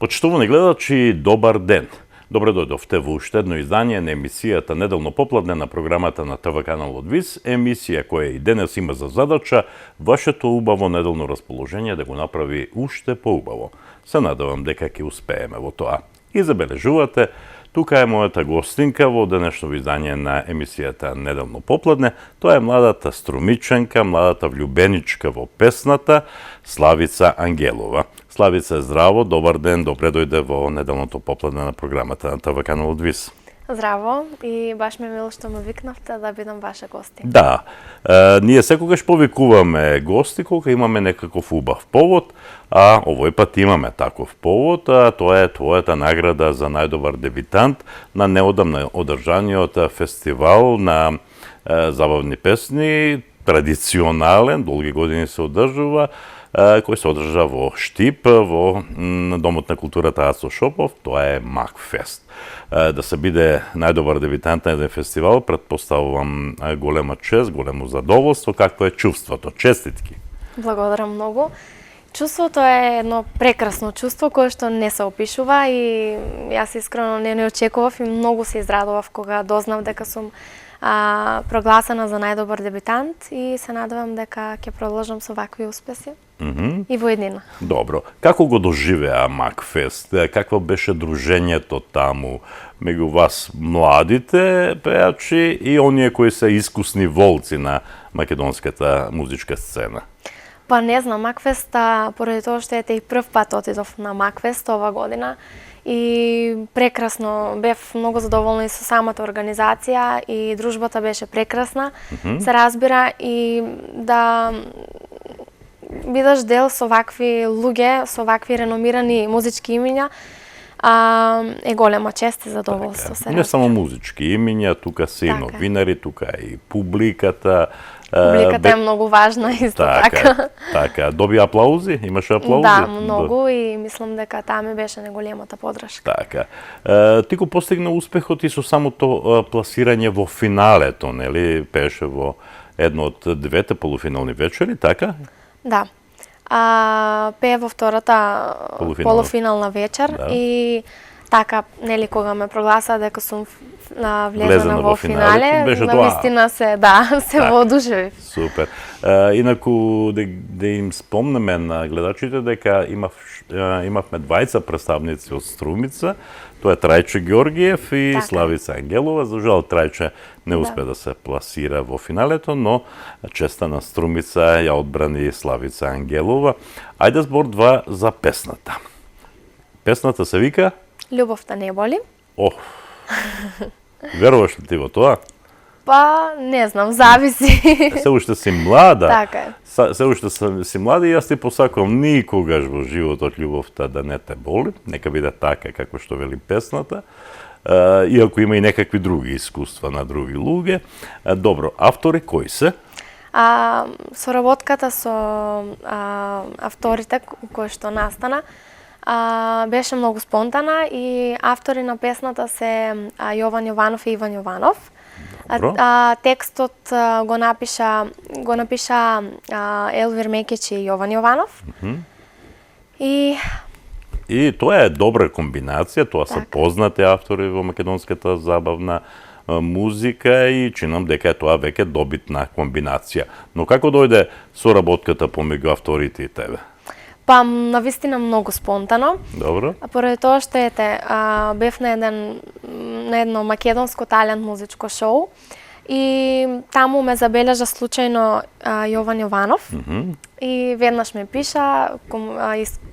Почитувани гледачи, добар ден! Добре дојдовте во уште едно издание на емисијата Неделно попладне на програмата на ТВ каналот ВИС, емисија која и денес има за задача вашето убаво неделно расположение да го направи уште поубаво. Се надевам дека ќе успееме во тоа. И забележувате, тука е мојата гостинка во денешно издание на емисијата Неделно попладне. Тоа е младата струмиченка, младата влюбеничка во песната Славица Ангелова. Славица, здраво, добар ден, добре дојде во Неделното попладне на програмата на ТВ каналот ВИС. Здраво и баш ме мило што ме викнавте да бидам ваша гости. Да, ние секогаш повикуваме гости кога имаме некаков убав повод, а овој пат имаме таков повод, а тоа е твојата награда за најдобар дебитант на неодамна одржаниот фестивал на забавни песни, традиционален, долги години се одржува, кој се одржа во Штип, во Домот на културата Ацо Шопов, тоа е Макфест. Да се биде најдобар дебитант на еден фестивал, предпоставувам голема чест, големо задоволство. Какво е чувството? Честитки! Благодарам многу. Чувството е едно прекрасно чувство кое што не се опишува и јас искрено не очекував и многу се израдував кога дознав дека сум прогласена за најдобар дебитант и се надевам дека ќе продолжам со вакви успеси. И во еднина. Добро. Како го доживеа Макфест? Какво беше дружењето таму меѓу вас младите пејачи и оние кои се искусни волци на македонската музичка сцена? Па не знам, Макфест, поради тоа што ете и прв пат отидов на Макфест ова година и прекрасно, бев многу задоволна и со самата организација и дружбата беше прекрасна, се разбира, и да бидеш дел со вакви луѓе, со вакви реномирани музички имиња, е голема чест и задоволство. Така, не само музички имиња, тука се и новинари, тука и публиката. Публиката е многу важна исто така. Така, доби аплаузи? Имаше аплаузи? Да, многу и мислам дека таа ми беше најголемата подршка. Така. Ти го постигна успехот и со самото пласирање во финалето, нели? Пееше во едно од двете полуфинални вечери, така? Да. Пее во втората полуфинална вечер и така, нели, кога ме прогласа дека сум влезена во финале, навистина се воодушевив. Супер. Инаку, да им спомнеме на гледачите дека имавме двајца представници од Струмица, тоа е Трајче Георгиев и Славица Ангелова. За жал, Трајче не успе да се пласира во финалето, но честа на Струмица ја одбрани Славица Ангелова. Ајде збор два за песната. Песната се вика Љубовта не боли. Ох, веруваш ли ти во тоа? Па, не знам, зависи. Се уште си млада. Така е. Се уште си млада и јас ти посакувам никогаш во животот љубовта да не те боли. Нека биде така како што вели песната. Иако има и некакви други искуства на други луѓе. Добро, автори кои се? Соработката со авторите кои што настана беше многу спонтана и автори на песната се Јован Јованов и Иван Јованов. Текстот го напиша Елвир Мекич и Јован Јованов. И тоа е добра комбинација, тоа се познати автори во македонската забавна музика и чинам дека е тоа веќе добитна комбинација. Но како дојде соработката помеѓу авторите и тебе? Па, навистина многу спонтано. Добро. Поради тоа што бев на едно македонско талент музичко шоу и таму ме забележа случајно Јован Јованов и веднаш ме пиша,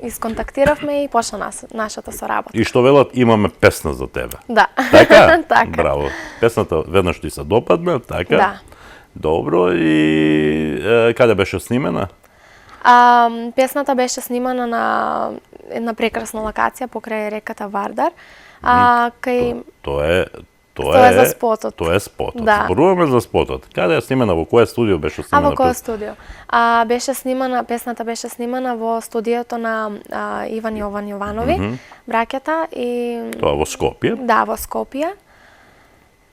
исконтактиравме и почна нашата соработка. И што велат, имаме песна за тебе. Да. Така? Така. Браво. Песната веднаш ти се допадна, така? Да. Добро, и каде беше снимена? Песната беше снимана на една прекрасна локација покрај реката Вардар. Тоа е за спотот. Тоа е спотот. Да. Зборуваме за спотот. Каде е снимена, во кое студио беше снимена? Во кое студио? Песната беше снимана во студиото на Иван Јованови, браќата и Тоа во Скопје? Да, во Скопје.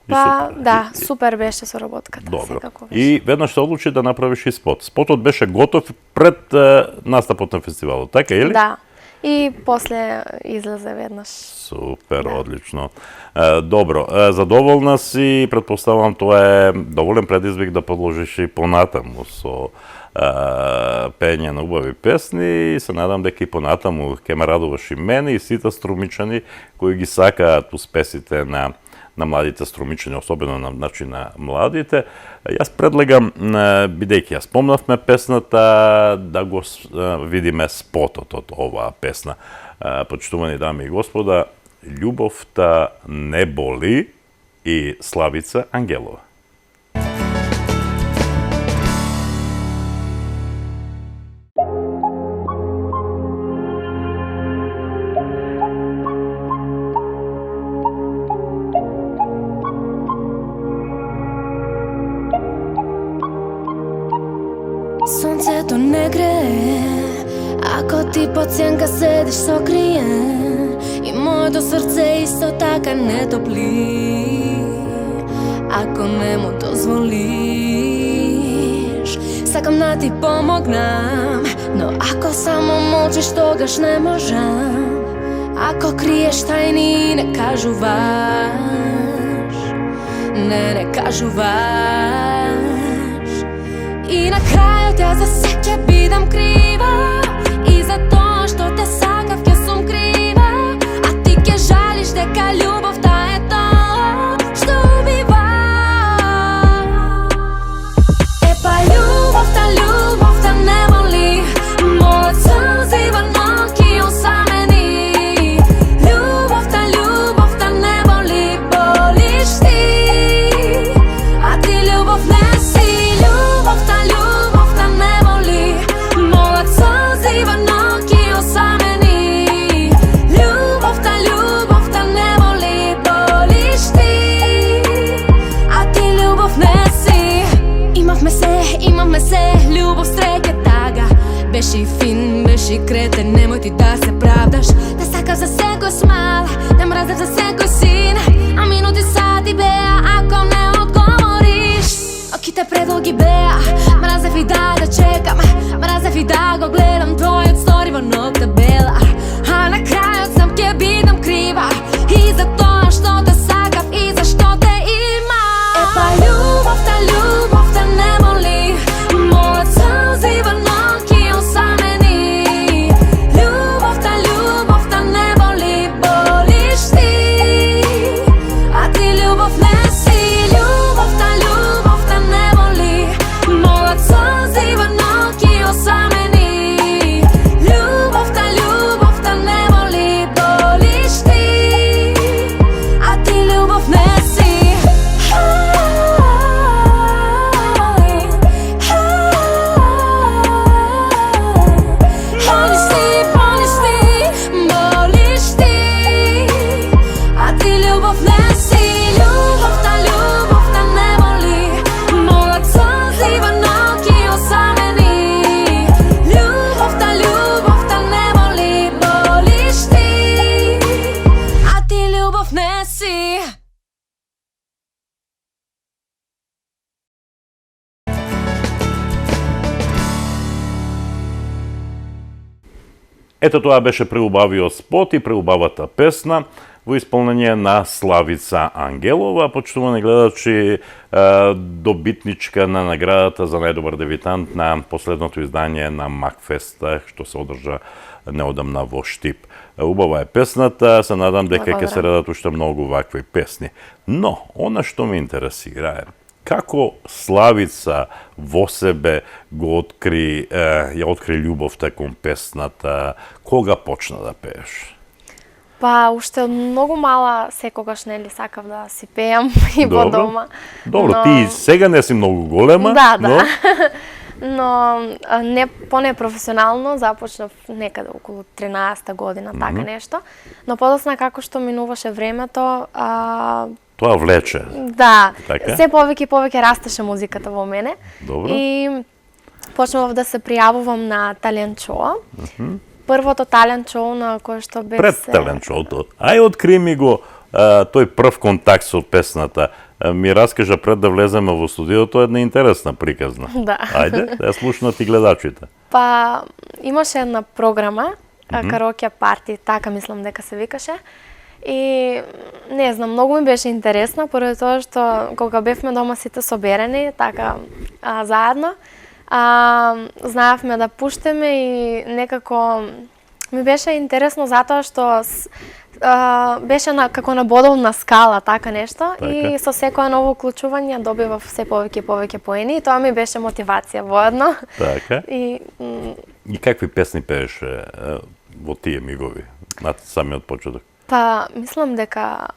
Па, да, супер беше соработката. Добро. И веднаш се одлучи да направиш и спот. Спотот беше готов пред настапот на фестивалот, така или? Да. и после излезе веднаш. Супер, одлично. Добро, задоволна си, претпоставам тоа е доволен предизвик да продолжиш и понатаму со пење на убави песни и се надам дека и понатаму ќе ме радуваш и мене и сите струмичани кои ги сакаат успесите на младите струмичани, особено на младите. Јас предлагам, бидејќи ја спомнавме песната, да го видиме спотот од оваа песна. Почитувани дами и господа, Љубовта не боли и Славица Ангелова. Сонцето не грее, ако ти под сенка седиш сокриен, и моето срце исто така не топли, ако не му дозволиш. Сакам да ти помогнам, но ако само молчиш, тогаш не можам. Ако криеш тајни и не кажуваш, не кажуваш, и на крајот ја за се ќе бидам крива, и за тоа што те сакав ќе сум крива, а ти ќе жалиш дека љубовта е тоа што убива. Епа љубовта не боли, мојот сълзи во ноќи осамени. Љубовта не боли, болиш ти, а ти љубов не си. Љубовта не боли, мојот сълзи во ноќи осамени. Љубовта не боли, болиш ти, а ти љубов не си. Имавме се, љубов среќа тага. Беше и фин, беше и кретен, немој ти да се правдаш. Те сакав за секој смал, те мразев за секој син, а минути сати беа ако не одговориш. Очите предолги беа, мразев и да чекам, мразев и да го гледам твојот стори во ноќта бела. А на крајот сам ќе бидам крива, и за тоа што те сакав и за што те има. Епа љубовта не боли, мојот сълзи во ноќи осамени. Љубовта не боли, болиш ти, а ти љубов не си. Љубовта не боли, мојот сълзи во ноќи осамени. Љубовта не боли, болиш ти, а ти љубов не си. Болиш ти, а ти љубов не си. Љубовта не боли, мојот сълзи во ноќи осамени. Љубовта не боли, болиш ти, а ти љубов не си. Ето тоа беше преубавиот спот и преубавата песна во исполнение на Славица Ангелова, почитувани гледачи, добитничка на наградата за најдобар дебитант на последното издание на Макфеста, што се одржа неодамна во Штип. Убава е песната, се надам дека ќе се редат уште многу вакви песни. Но, она што ме интересира е како Славица во себе ја откри љубовта кон песната, кога почна да пееш? Па, уште од многу мала секогаш нели сакав да си пеам и во дома. Добро, ти сега не си многу голема, да. Но не понепрофесионално започнав некаде околу 13-та година, така нешто. Но подоцна како што минуваше времето, тоа влече. Да, така? Се повеќе и повеќе растеше музиката во мене. Добро. И почнав да се пријавувам на талент шоу. Првото талент шоу на кое што бев Пред талент шоуто. Ај откри ми го тој прв контакт со песната. Ми раскажа пред да влеземе во студиото една интересна приказна. Да. Ајде, да ја слушнат и гледачите. Па, имаше една програма караоке парти, така мислам дека се викаше. И не знам, многу ми беше интересно, поради тоа што кога бевме дома сите соберени, така заедно, знаевме да пуштиме и некако ми беше интересно затоа што беше како на бодовна скала, така нешто, и со секое ново уклучување добивав се повеќе и повеќе поени и тоа ми беше мотивација воедно. Така. И какви песни пееше во тие мигови, на самиот почеток? Па, мислам дека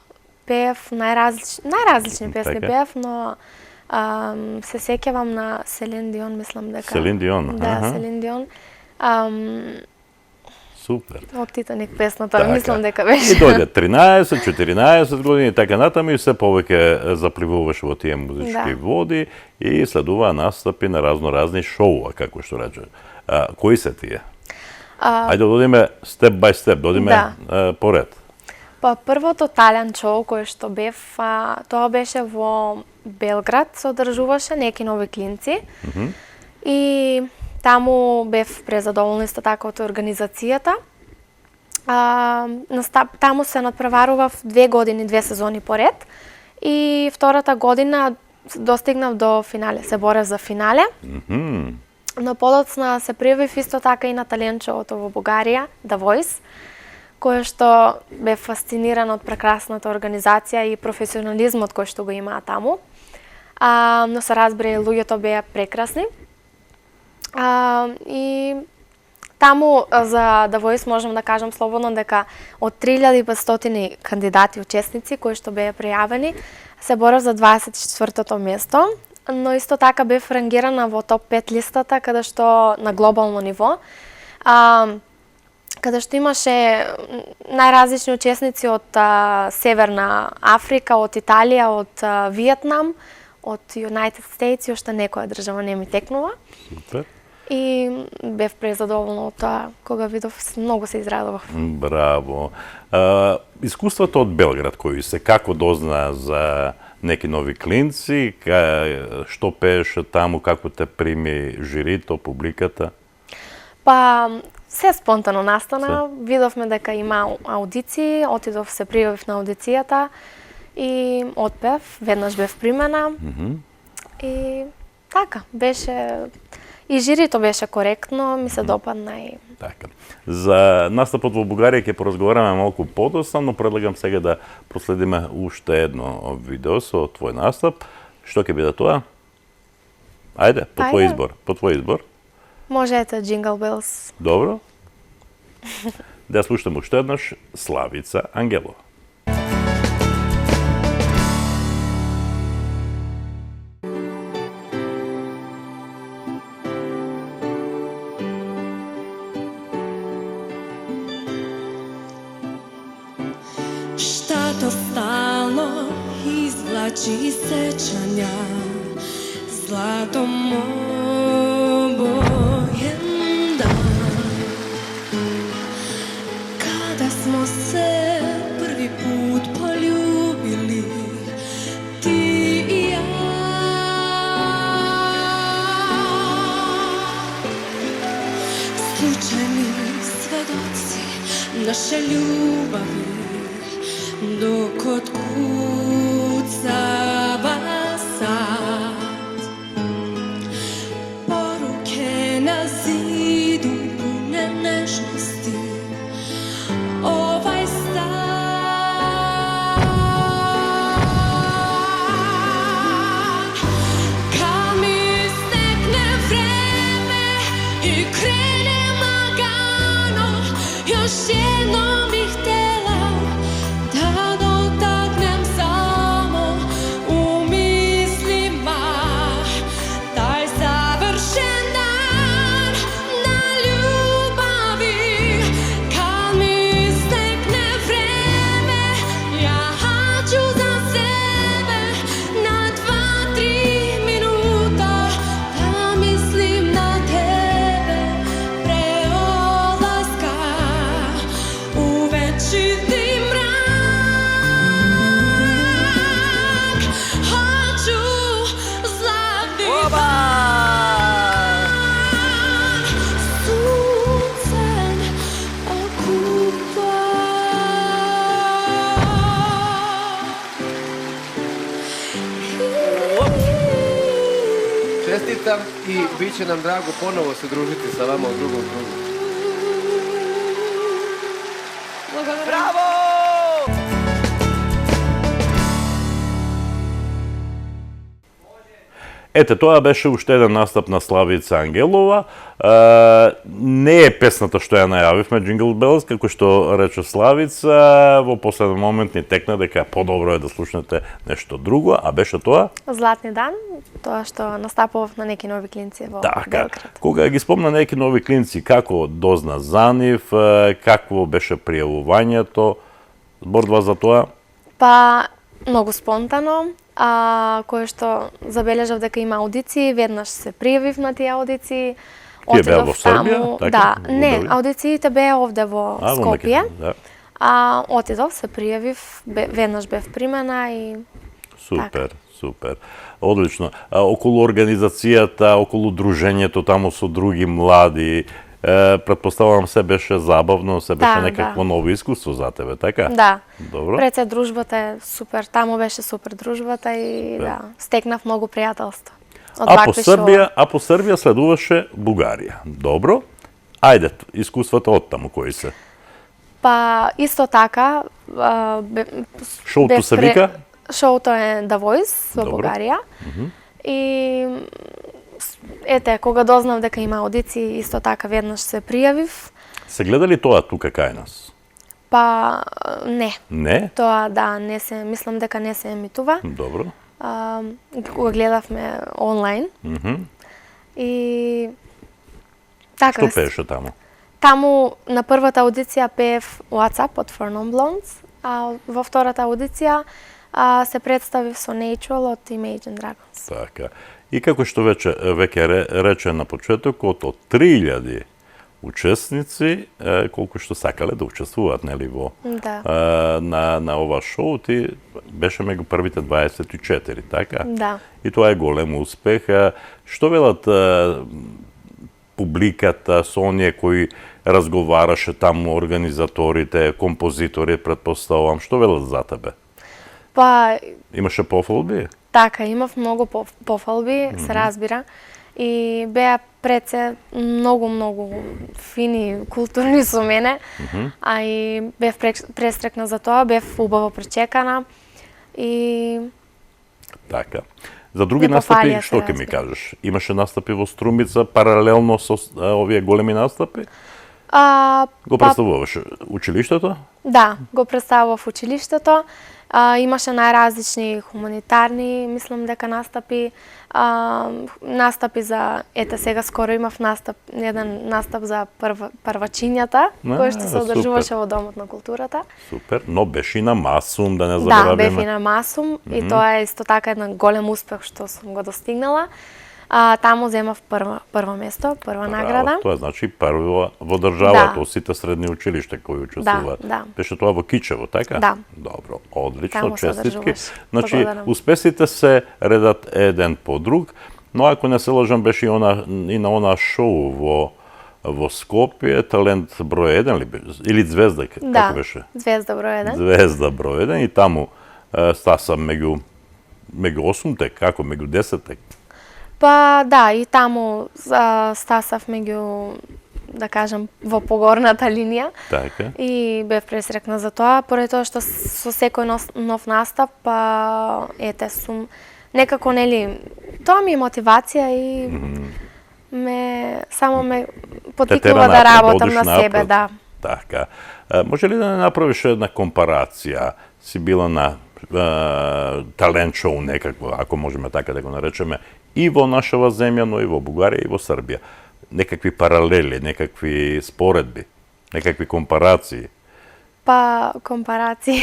пеев најразлични песни пеев, но се сеќавам на Селин Дион, мислам дека... Селин Дион, Да, Селин Дион. Супер. Од Титаник песната, мислам дека беше. И дојде 13, 14 години и така натаму и се повеќе запливуваше во тие музички води и следуваа настапи на разни шоуа, како што рече. Кои се тие? Ајде да одиме степ бај степ, да одиме поред. Па првото талент шоу кое што бев, тоа беше во Белград, се одржуваше неки нови клинци. И таму бев презадоволна исто така од организацијата. Таму се надпреварував 2 години, 2 сезони поред. И втората година достигнав до финале, се борев за финале. Но подоцна се пријавив исто така и на талент шоуто во Бугарија, The Voice, кое што бев фасциниран од прекрасната организација и професионализмот кој што го имаа таму. Но се разбере, луѓето беа прекрасни. И таму за The Voice можам да кажам слободно дека од 3500 кандидати учесници кои што беа пријавени, се борев за 24-тото место, но исто така бев рангирана во топ 5 листата каде што на глобално ниво. Каде што имаше најразлични учесници од Северна Африка, од Италија, од Виетнам, од United States и уште некоја држава не ми текнува. Супер. И бев презадоволна од тоа, кога видов, многу се израдував. Браво. Искуството од Белград, кој се како дозна за неки нови клинци, што пееше таму, како те прими жирито, публиката? Па, се спонтано настана, видовме дека има аудиции, отидов се пријавив на аудицијата и отпев, веднаш бев примена. И така, беше... И жирито беше коректно, ми се допадна и... Така. За настапот во Бугарија ќе поразговараме малку подоцна, но предлагам сега да проследиме уште едно видео со твој настап. Што ќе биде тоа? Ајде, по твој избор. Можете Jingle Bells. Добро. Да слушаме уште еднаш Славица Ангелова. Штато стално извлачи сеќања, златом обоен дан, када смо се први пут пољубили, ти и ја. Случајни сведоци наše љубави, dok otkucava sad, poruke na zidu pune nežnosti, ovaj stan. Kad mi stekne vreme i krenem lagano, još jednom bih htjela da dotaknem samo u mislima taj savršen dan na ljubavi. Kad mi stekne vreme, ja ću za sebe na 2-3 minuta da mislim na tebe pre odlaska u večiti mrak. Hoću zlatni dan, suncem čestitam i bit će nam drago ponovo se družiti sa vama u drugom krugu. Bravo! Ете, тоа беше уште еден настап на Славица Ангелова. Не е песната што ја најавивме, Jingle Bells, како што рече Славица, во последен момент ни текна дека подобро е да слушнете нешто друго, а беше тоа? Златни дан, тоа што настапував на неки нови клинци во Белград. Кога ги спомна неки нови клинци, како дозна за нив, какво беше пријавувањето, зборува за тоа? Па, многу спонтано, кое што забележав дека има аудиции, веднаш се пријавив на тие аудиции. Тие беа во Србија? Да, не, аудициите беа овде во Скопје. Отидов, се пријавив, веднаш бев примена и... Супер, супер. Одлично. Околу организацијата, околу дружењето таму со други млади, претпоставувам се беше забавно, се беше некакво ново искуство за тебе, така? Да. Добро. Пред се дружбата е супер, таму беше супер дружбата и да, стекнав многу пријателство. А по Србија следуваше Бугарија. Добро. Ајде, искуствата од таму кои се? Па исто така шоуто се вика? Шоуто е The Voice во Бугарија. И ете, кога дознав дека има аудиции, исто така веднаш се пријавив. Се гледа ли тоа тука кај нас? Па не. Не? Тоа да, не се, мислам дека не се емитува. Добро. Кога гледавме онлайн. И така. Што пееше таму? Таму на првата аудиција пеев WhatsApp од For Non Blondes, а во втората аудиција се представив со Natural од Imagine Dragons. Така. И како што веќе рече на почетокот, од 3000 учесници, колку што сакале да учествуваат, нели, во на ова шоу, ти беше меѓу првите 24, така? Да. И тоа е голем успех. Што велат публиката со оние кои разговараше таму, организаторите, композитори, предпоставувам, што велат за тебе? Па имаше пофалби? Така, имав многу пофалби, се разбира. И беа пред се многу фини, културни со мене, а и бев престрекна за тоа, бев убаво пречекана и... Така. За други настапи, што ќе ми кажеш? Имаше настапи во Струмица паралелно со овие големи настапи? Го представуваше училиштето? Да, го представував училиштето. Имаше најразлични хуманитарни, мислам дека настапи, настапи за, ете сега скоро имав еден настап за првачињата, кој што се одржуваше во Домот на културата. Супер, но беше и на Масум, да не забораваме. Да, бев и на Масум и тоа е исто така еден голем успех што сум го достигнала. Таму земав прво место, прва награда. Тоа значи прво во државата, од сите средни училишта кои учествуваат. Беше тоа во Кичево, така? Да. Добро, одлично, таму честитки. Значи, успесите се редат еден по друг, но ако не се лажам, беше и на она шоу во Скопје, Талент број 1 или Звезда, како беше? Звезда број 1. Звезда број 1 и таму стаса меѓу 8-те, како меѓу 10-те? Па да, и таму стасав меѓу, да кажам, во погорната линија. Така. И бев пресрекна за тоа, поради тоа што со секој нов настап, ете, сум некако, нели, тоа ми е мотивација и само ме потикнува да работам на себе, да. Така. Може ли да не направиш една компарација? Си била на талент шоу некакво, ако можеме така да го наречеме, и во нашава земја, но и во Бугарија и во Србија. Некакви паралели, некакви споредби, некакви компарации. Па, компарации...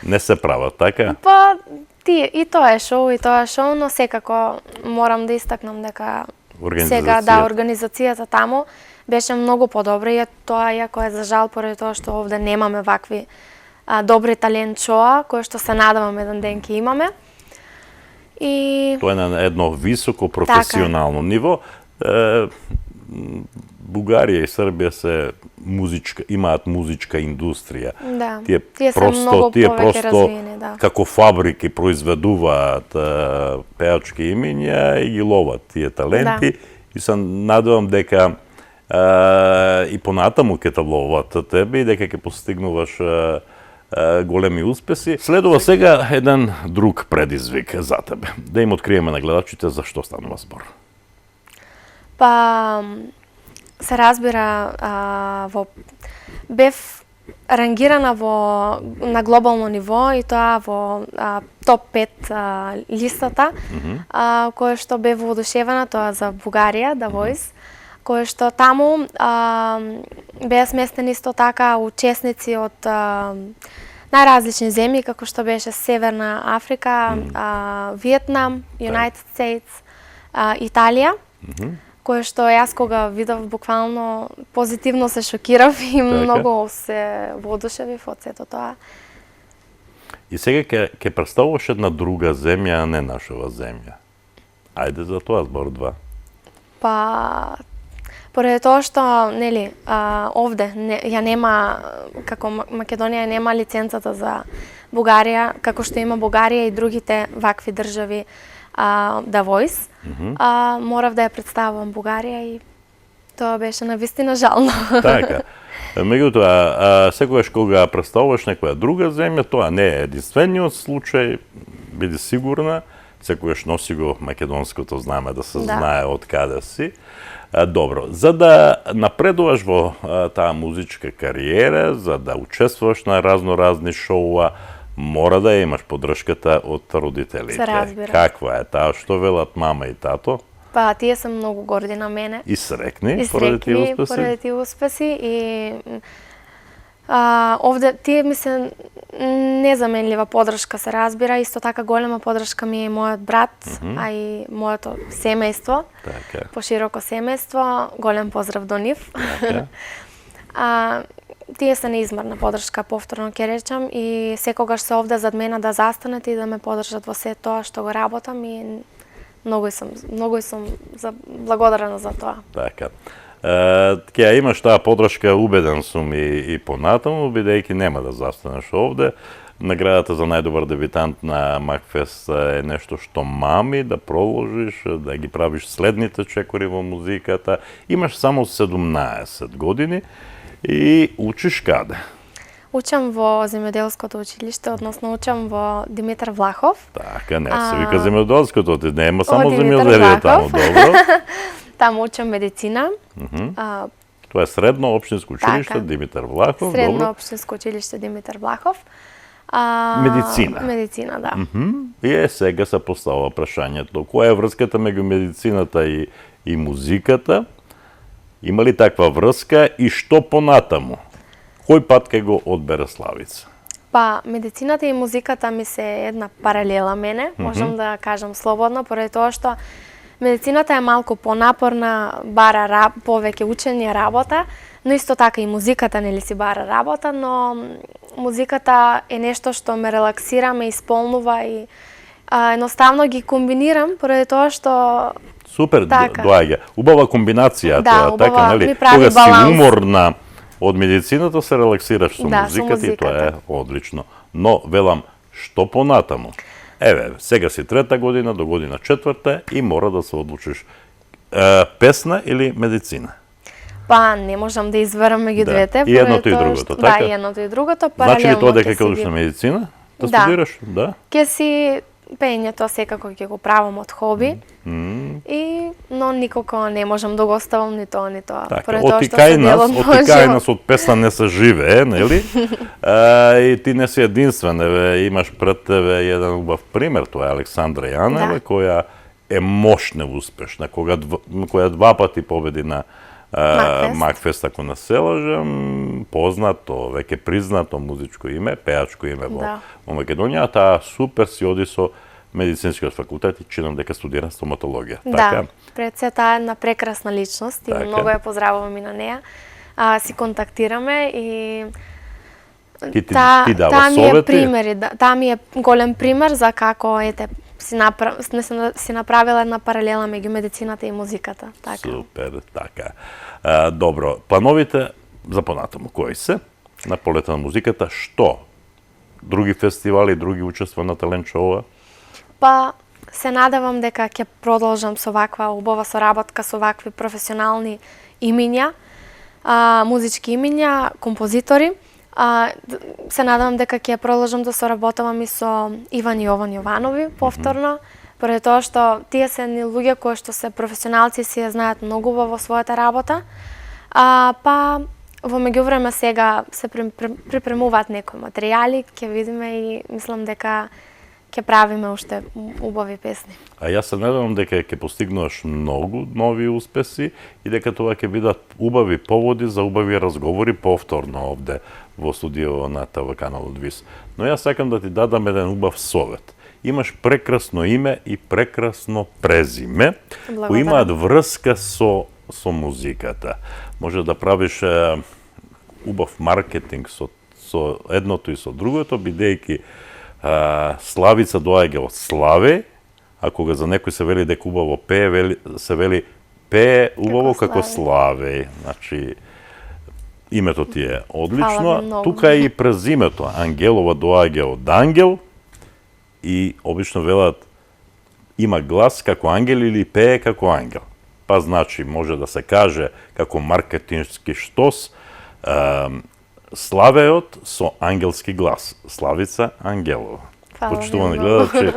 Не се прават, така? Па, и тоа е шоу, но секако морам да истакнам дека сега, организацијата таму беше многу подобра и тоа иако е за жал поради тоа што овде немаме вакви добри талент шоа, кои што се надавам еден ден ќе имаме. И... Тоа е на едно високо професионално ниво. Бугарија и Србија имаат музичка индустрија. Да. Тие се многу повеќе развиени, да. како фабрики произведуваат пеачки имиња и ги ловат тие таленти и се надевам дека и понатаму ќе те ловат тебе и дека ќе постигнуваш големи успеси. Следува сега еден друг предизвик за тебе. Да им откриеме на гледачите за што станува збор. Па се разбира бев рангирана на глобално ниво и тоа во топ 5 листата, кое што бев воодушевена, тоа за Бугарија, The Voice, кое што таму беа сместени исто така учесници од најразлични земји, како што беше Северна Африка, Виетнам, United States, Италија, кое што јас кога видов буквално позитивно се шокирав и многу се воодушевив од сето тоа. И сега ќе представуваш една друга земја, а не нашава земја. Ајде за тоа збор 2. Па поради тоа што, нели, овде ја нема, како Македонија нема лиценцата за Бугарија, како што има Бугарија и другите вакви држави, The Voice, морав да ја представувам Бугарија и тоа беше навистина жално. Така. Меѓутоа, секогаш кога представуваш некоја друга земја, тоа не е единствениот случај, биди сигурна, секогаш носи го македонското знаме да се знае од каде си. Добро, за да напредуваш во таа музичка кариера, за да учествуваш на разни шоуа, мора да имаш поддршката од родителите. Се разбира. Каква е таа? Што велат мама и тато? Па тие се многу горди на мене. И срекни поради тие успеси и овде тие ми се незаменлива поддршка, се разбира, исто така голема поддршка ми е мојот брат, а и моето семејство, пошироко семејство, голем поздрав до нив. Тие се неизмерна поддршка, повторно ќе речам, и секогаш се овде зад мене да застанат и да ме поддржат во се тоа што го работам и многу сум благодарна за тоа. Така. Ќе имаш таа поддршка, убеден сум и понатаму, бидејќи нема да застанеш овде. Наградата за најдобар дебитант на Макфест е нешто што мами да продолжиш, да ги правиш следните чекори во музиката. Имаш само 17 години и учиш каде? Учам во земјоделското училиште, односно учам во Димитар Влахов. Така, не се вика земјоделското, нема само земјоделие таму, добро. Таму учам медицина. Тоа е средно општинско училиште Димитар Влахов, Средно општинско училиште Димитар Влахов. Медицина. Медицина, да. И сега се поставува прашањето, која е врската меѓу медицината и музиката? Има ли таква врска и што понатаму? Кој пат ќе го одбере Славица? Па, медицината и музиката ми се една паралела мене, можам да кажам слободно, поради тоа што медицината е малку понапорна, бара повеќе учење, работа, но исто така и музиката нели си бара работа, но музиката е нешто што ме релаксира, ме исполнува и едноставно ги комбинирам, поради тоа што Супер, доаѓа. Убава комбинација тоа, така, нели? Кога си уморна од медицината, се релаксираш со музиката и тоа е одлично. Но, велам, што понатаму? Еве, сега си 3-та година, до година 4-та и мора да се одлучиш песна или медицина? Па, не можам да изберам меѓу двете. И едното и другото, така? Да, и едното и другото, паралелно. Значи ли тоа дека ќе одиш на медицина? Да студираш? Да. Ќе си пеењето секако ќе го правам од хоби. Но никако не можам да го оставам ни тоа, ни тоа. Така, отикај нас од песна не се живее, нели? И ти не си единствен, имаш пред тебе еден убав пример, тоа е Александра Јанева, која е мощна успешна, која 2 пати победи на Макфест, ако не се лажам, познато, веќе признато музичко име, пеачко име во Македонија, таа супер си оди со медицинскиот факултет и чинам дека студира стоматологија. Да, пред се таа една прекрасна личност и многу ја поздравувам и на неа. Си контактираме и ти дава совети? Таа ми е голем пример за како, си направила една паралела меѓу медицината и музиката. Така. Супер, така. Добро, плановите за понатаму кои се на полета на музиката? Што? Други фестивали, други учества на талент шоуа? Па се надевам дека ќе продолжам со ваква убава соработка со вакви професионални имиња, музички имиња, композитори. Се надевам дека ќе продолжам да соработувам и со Иван Јован Јованови повторно, поради тоа што тие се едни луѓе кои што се професионалци и си ја знаат многу во својата работа. Па во меѓувреме сега се припремуваат некои материјали, ќе видиме и мислам дека ќе правиме уште убави песни. А јас се надевам дека ќе постигнуваш многу нови успеси и дека тоа ќе бидат убави поводи за убави разговори повторно овде во студио на ТВ каналот ВИС. Но јас сакам да ти дадам еден убав совет. Имаш прекрасно име и прекрасно презиме, кои имаат врска со музиката. Може да правиш убав маркетинг со едното и со другото, бидејќи Славица доаѓа од Славе, а кога за некој се вели дека убаво пее, се вели пее убаво како Славе. Значи, името ти е одлично. Тука е и презимето. Ангелова доаѓа од ангел и обично велат има глас како ангел или пее како ангел. Па значи, може да се каже како маркетиншки штос, Славеот со ангелски глас. Славица Ангелова. Почитувани гледачи,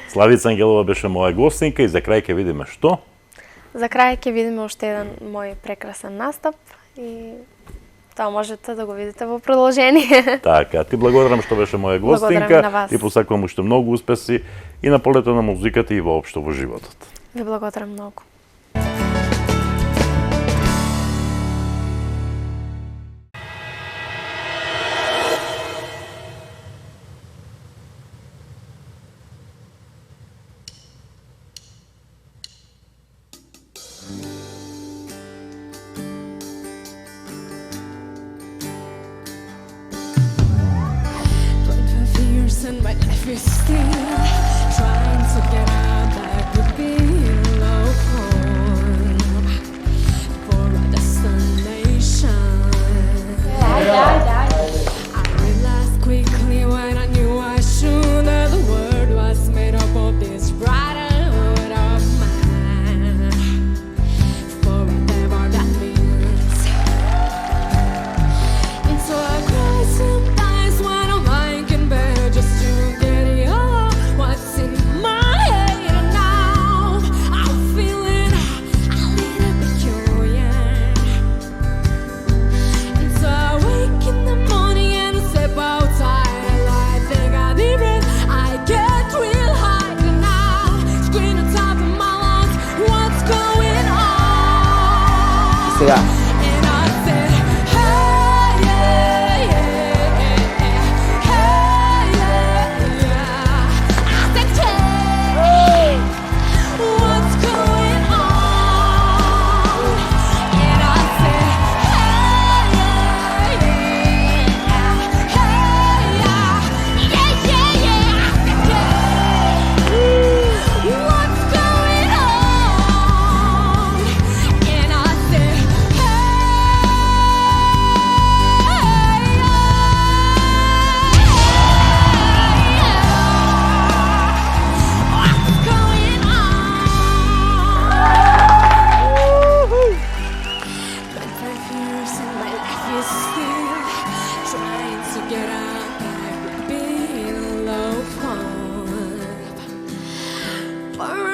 Славица Ангелова беше моја гостинка и за крај ќе видиме што? За крај ќе видиме уште еден мој прекрасен настап и тоа можете да го видите во продолжение. Така, ти благодарам што беше моја гостинка и посакувам уште многу успеси и на полето на музиката и воопшто во животот. Ви благодарам многу. And my life is still trying to get out that would be low for a destination. I realized quickly when I knew I should that the world was made up of this brotherhood of man, for whatever that means. And so I cry sometimes when I'm lying in bed just to get it all what's in my head now. I'm feeling a little peculiar. And so I wake in the morning and step outside and I take a deep breath. I get real high now, scream on top of my lungs, what's going on? And I said, hey, yeah, yeah, yeah, hey, yeah, yeah. I said, hey, what's going on? And I said, hey, yeah, yeah, hey, yeah, yeah, yeah. I said, hey, what's going on? And I said, for